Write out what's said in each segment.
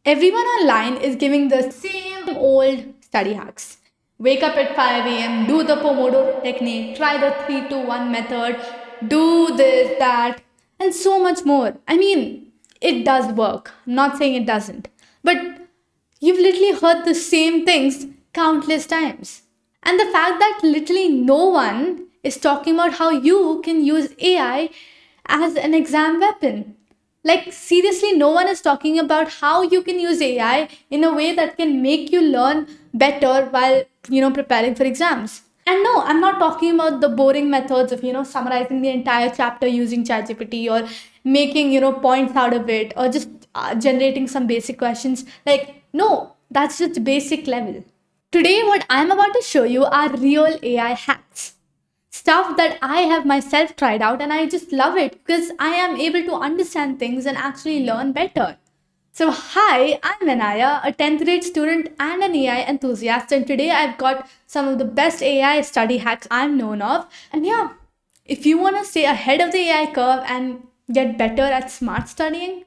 Everyone online is giving the same old study hacks. Wake up at 5 a.m., do the Pomodoro technique, try the 3-2-1 method, do this, that, and so much more. I mean, it does work. I'm not saying it doesn't. But you've literally heard the same things countless times. And the fact that literally no one is talking about how you can use AI as an exam weapon. Like, seriously, no one is talking about how you can use AI in a way that can make you learn better while, preparing for exams. And no, I'm not talking about the boring methods of, summarizing the entire chapter using ChatGPT or making, points out of it or just generating some basic questions. Like, no, that's just basic level. Today, what I'm about to show you are real AI hacks. Stuff that I have myself tried out and I just love it because I am able to understand things and actually learn better. So, hi, I'm Anaya, a 10th grade student and an AI enthusiast, and today I've got some of the best AI study hacks I'm known of. And yeah, if you want to stay ahead of the AI curve and get better at smart studying,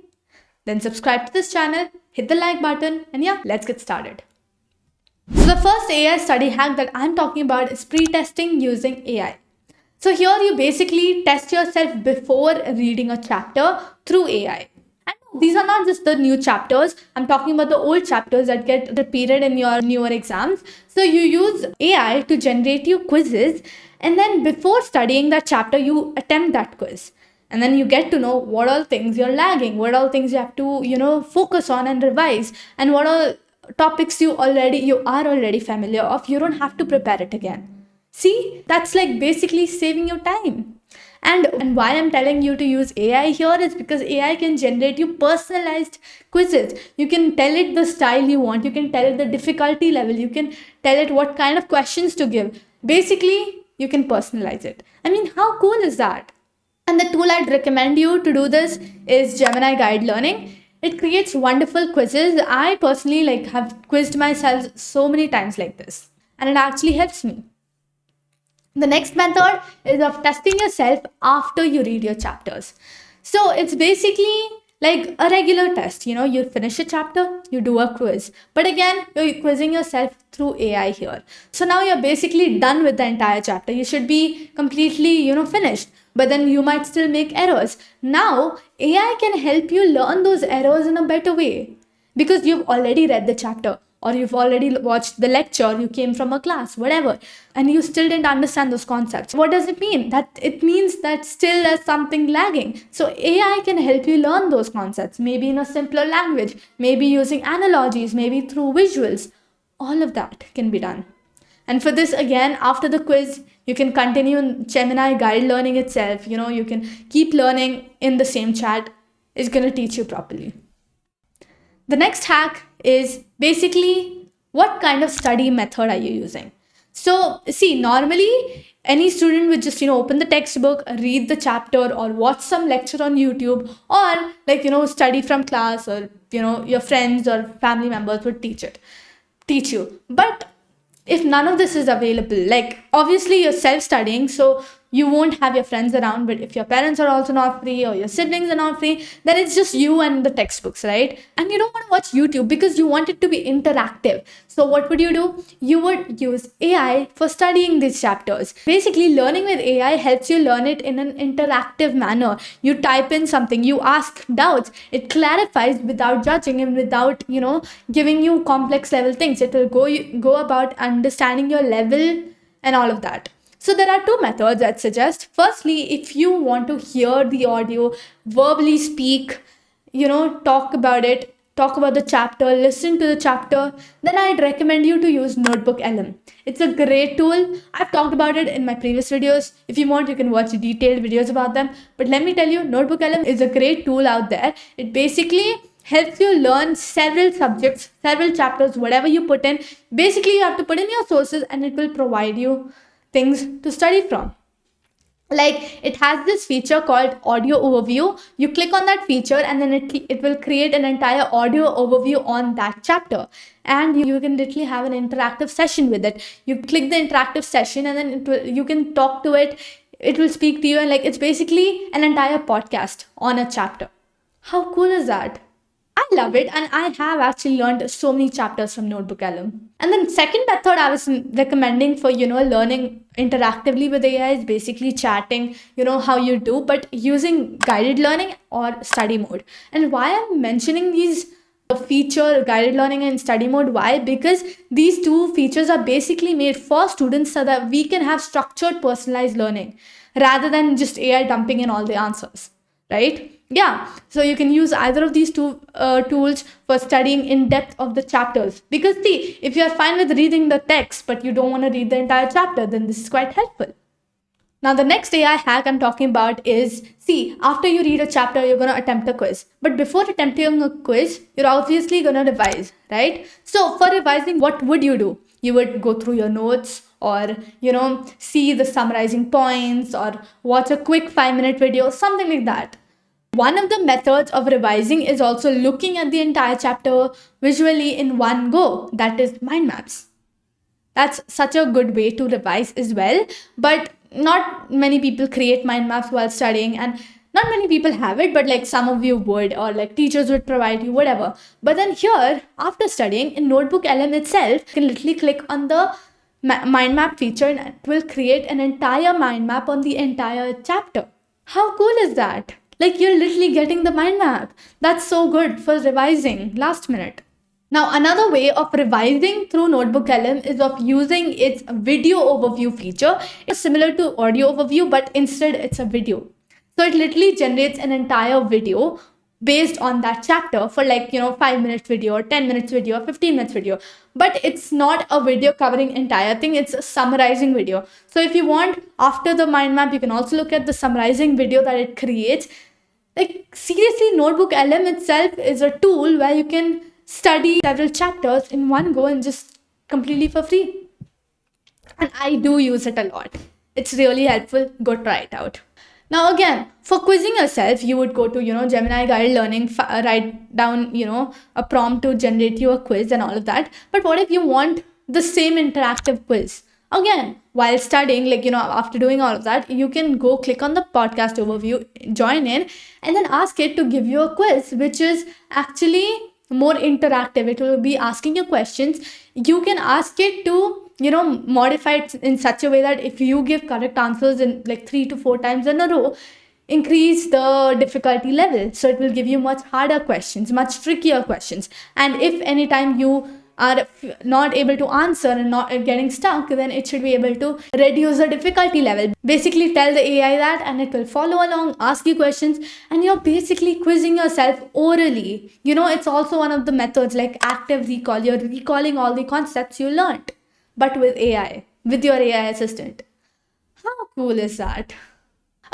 then subscribe to this channel, hit the like button, and yeah, let's get started. So the first AI study hack that I'm talking about is pretesting using AI. So here you basically test yourself before reading a chapter through AI. And these are not just the new chapters. I'm talking about the old chapters that get repeated in your newer exams. So you use AI to generate you quizzes, and then before studying that chapter, you attempt that quiz. And then you get to know what all things you're lagging, what all things you have to, focus on and revise, and what all topics you are already familiar of. You don't have to prepare it again. See, that's like basically saving your time. And why I'm telling you to use AI here is because AI can generate you personalized quizzes. You can tell it the style you want, you can tell it the difficulty level, you can tell it what kind of questions to give. Basically, you can personalize it. I mean, how cool is that? And the tool I'd recommend you to do this is Gemini Guide Learning. It creates wonderful quizzes. I personally have quizzed myself so many times like this, and it actually helps me. The next method is of testing yourself after you read your chapters. So it's basically like a regular test. You finish a chapter, you do a quiz. But again, you're quizzing yourself through AI here. So now you're basically done with the entire chapter. You should be completely, finished. But then you might still make errors. Now, AI can help you learn those errors in a better way because you've already read the chapter or you've already watched the lecture, you came from a class, whatever, and you still didn't understand those concepts. What does it mean? That it means that still there's something lagging. So AI can help you learn those concepts, maybe in a simpler language, maybe using analogies, maybe through visuals. All of that can be done. And for this, again, after the quiz, you can continue in Gemini Guide Learning itself. You can keep learning in the same chat. It's going to teach you properly. The next hack is basically what kind of study method are you using? So, see, normally any student would just, open the textbook, read the chapter, or watch some lecture on YouTube, or study from class, or, your friends or family members would teach you. But if none of this is available, like obviously you're self-studying, so you won't have your friends around, but if your parents are also not free or your siblings are not free, then it's just you and the textbooks, right? And you don't want to watch YouTube because you want it to be interactive. So what would you do? You would use AI for studying these chapters. Basically, learning with AI helps you learn it in an interactive manner. You type in something, you ask doubts, it clarifies without judging and without, giving you complex level things. It will go about understanding your level and all of that. So there are two methods I'd suggest. Firstly, if you want to hear the audio, verbally speak, talk about it, talk about the chapter, listen to the chapter, then I'd recommend you to use Notebook LM. It's a great tool. I've talked about it in my previous videos. If you want, you can watch detailed videos about them. But let me tell you, Notebook LM is a great tool out there. It basically helps you learn several subjects, several chapters, whatever you put in. Basically, you have to put in your sources and it will provide you things to study from. Like, it has this feature called audio overview. You click on that feature and then it will create an entire audio overview on that chapter, and you can literally have an interactive session with it. You click the interactive session and then you can talk to it. It will speak to you, and it's basically an entire podcast on a chapter. How cool is that? I love it, and I have actually learned so many chapters from Notebook LM. And then second method I was recommending for learning interactively with AI is basically chatting, how you do, but using guided learning or study mode. And why I'm mentioning these feature guided learning and study mode, why? Because these two features are basically made for students so that we can have structured personalized learning rather than just AI dumping in all the answers, right? Yeah, so you can use either of these two tools for studying in depth of the chapters, because see, if you're fine with reading the text but you don't want to read the entire chapter, then this is quite helpful. Now, the next AI hack I'm talking about is, see, after you read a chapter, you're going to attempt a quiz. But before attempting a quiz, you're obviously going to revise, right? So, for revising, what would you do? You would go through your notes, or, see the summarizing points, or watch a quick 5-minute video, something like that. One of the methods of revising is also looking at the entire chapter visually in one go, that is mind maps. That's such a good way to revise as well, but not many people create mind maps while studying, and not many people have it, but like some of you would, or like teachers would provide you, whatever. But then here, after studying in Notebook LM itself, you can literally click on the mind map feature and it will create an entire mind map on the entire chapter. How cool is that? Like, you're literally getting the mind map. That's so good for revising last minute. Now, another way of revising through Notebook LM is of using its video overview feature. It's similar to audio overview, but instead it's a video. So it literally generates an entire video based on that chapter for 5 minutes video, or 10 minutes video, or 15 minutes video. But it's not a video covering entire thing, it's a summarizing video. So if you want, after the mind map, you can also look at the summarizing video that it creates. Like, seriously, Notebook LM itself is a tool where you can study several chapters in one go and just completely for free. And I do use it a lot. It's really helpful. Go try it out. Now, again, for quizzing yourself, you would go to, Gemini Guided Learning, write down, a prompt to generate you a quiz and all of that. But what if you want the same interactive quiz? Again, while studying, after doing all of that, you can go click on the podcast overview, join in, and then ask it to give you a quiz, which is actually more interactive. It will be asking you questions. You can ask it to modify it in such a way that if you give correct answers in like 3 to 4 times in a row, increase the difficulty level. So it will give you much harder questions, much trickier questions. And if anytime you are not able to answer and not getting stuck, then it should be able to reduce the difficulty level. Basically tell the AI that, and it will follow along, ask you questions, and you're basically quizzing yourself orally. It's also one of the methods, like active recall. You're recalling all the concepts you learned, but with AI, with your AI assistant. How cool is that?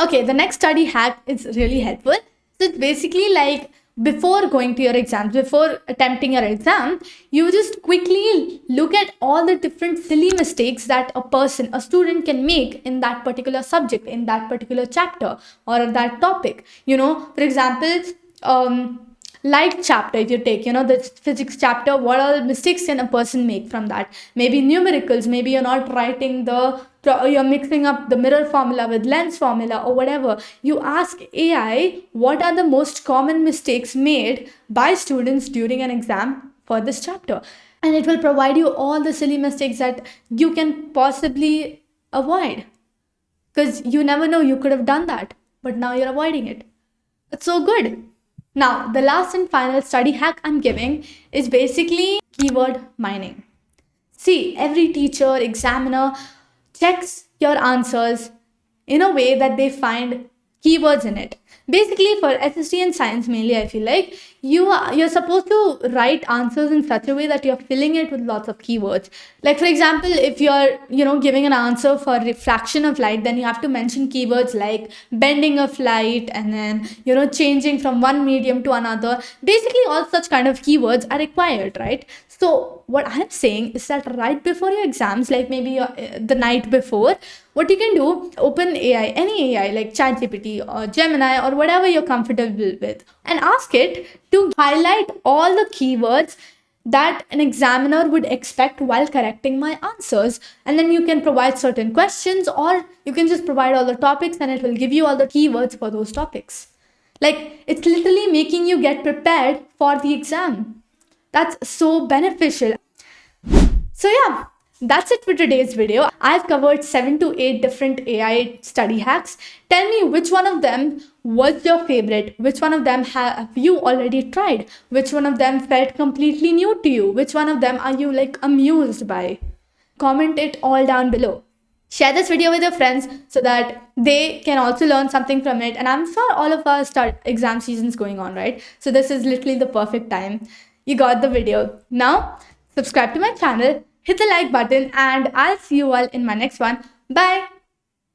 Okay, the next study hack is really helpful. So it's basically like, before going to your exams, before attempting your exam, you just quickly look at all the different silly mistakes that a student can make in that particular subject, in that particular chapter, or that topic. For example, light chapter, if you take the physics chapter, what all mistakes can a person make from that? Maybe numericals, maybe you're not writing you're mixing up the mirror formula with lens formula, or whatever. You ask AI, what are the most common mistakes made by students during an exam for this chapter, and it will provide you all the silly mistakes that you can possibly avoid, because you never know, you could have done that, but now you're avoiding it. It's so good. Now, the last and final study hack I'm giving is basically keyword mining. See, every teacher, examiner checks your answers in a way that they find keywords in it. Basically, for SST and science mainly, I feel like you're supposed to write answers in such a way that you're filling it with lots of keywords. Like, for example, if you're giving an answer for refraction of light, then you have to mention keywords like bending of light, and then changing from one medium to another. Basically, all such kind of keywords are required, right? So what I'm saying is that right before your exams, like maybe the night before, what you can do, open AI, any AI like ChatGPT or Gemini or whatever you're comfortable with, and ask it to highlight all the keywords that an examiner would expect while correcting my answers. And then you can provide certain questions, or you can just provide all the topics and it will give you all the keywords for those topics. Like, it's literally making you get prepared for the exam. That's so beneficial. So, yeah, that's it for today's video. I've covered 7 to 8 different AI study hacks. Tell me which one of them was your favorite, which one of them have you already tried, which one of them felt completely new to you, which one of them are you like amused by. Comment it all down below. Share this video with your friends so that they can also learn something from it. And I'm sure all of our start exam seasons going on, right? So this is literally the perfect time. You got the video. Now, subscribe to my channel, hit the like button, and I'll see you all in my next one. Bye.